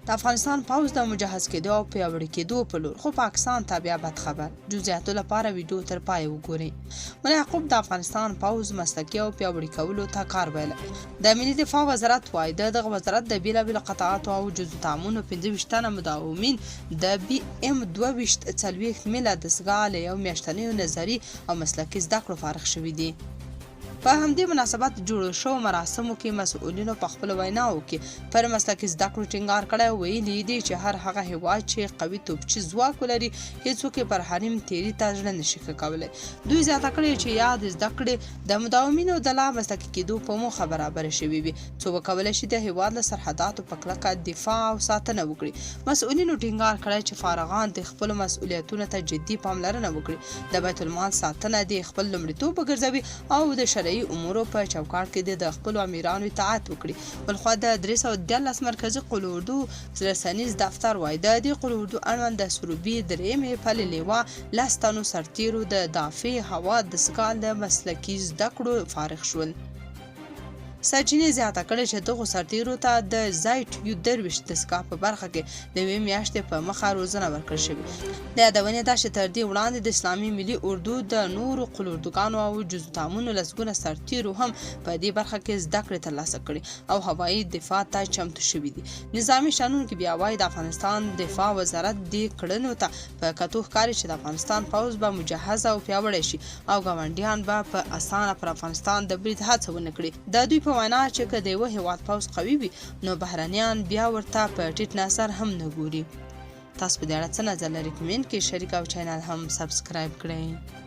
د افغانستان پوځ د مجهز کېدو او پیاوړي کېدو په لور، خو پاکستان ته بیا بد خبر. جزئیاتو لپاره ویډیو تر پای وګورئ. ملا یعقوب د افغانستان پوځ مسلکي او پیاوړي کولو ته کار ویل. د ملي دفاع وزارت وایي دغه وزارت د بیلابیلو قطاعاتو او جزو تعاملونو 25 تنه مداومین د BM22 40 میله دستګاه له یو میاشتنیو نظري او مسلکي زده کړو فارغ شوي دي. په همدې مناسبت جوړو شوو مراسمو کې مسؤلینو په خپلو ویناوو کې پر مسلکي زده کړو ټینګار کړی او ویلي دي چې هر هغه هیواد چې قوي توپچي ځواک ولري هیڅوک یې پر حریم تیري ته زړه نشي ښه کولی. دوی زیاته کړې چې یاد زده کړې د مداومینو د لا مسلکي کېدو په موخه برابرې شوې وي څو وکولی شي د هیواد له سرحداتو په کلکه دفاع او ساتنه وکړي. مسؤلینو ټینګار کړی چې فارغان د خپلو مسؤلیتونو ته جدي پاملرنه وکړي، د بیت المال ساتنه د خپل لومړیتوب وګرځوي او د شرعي امورو په چوکاټ کې د خپلو امیرانو اطاعت وکړي. بلخوا د 314 مرکزي قول اردو رسنیز دفتر وایي د دې قول اردو اړوند د سروبي درېیمې پلې لیوه 10 تنو سرتیرو د دافع هوا دستګاه د مسلکي زده کړو فارغ شول. سرچینې زیاته کړې چې دغو سرتیرو ته د زایټ یو درویش دستګاه په برخه کې د 2 میاشتې په مخه روزنه ورکړل شوې. د یادونې ده چې تر دې وړاندې د اسلامي ملي اردو د نورو قول اردوګانو او جزو تعاملونو لسګونه سرتیرو هم په دې برخه کې زده کړې ترلاسه کړي او هوایي دفاع ته چمتو شوي دي. نظامي شنونکي بیا وایي د افغانستان دفاع وزارت دې کړنو ته په کتو ښکاري چې د افغانستان پوځ به مجهز او پیاوړی شي او ګاونډیان به په اسانه پر افغانستان د برید هڅه ونه کړي. د دوی په وینا چې که د یوه هیواد پوځ قوي وي نو بهرنیان بیا ورته په ټیټ نظر هم نه ګوري. تاسو په دې اړه څه نظر لرئ؟ کمنټ کې شریک او چینل هم سبسکرایب کړئ.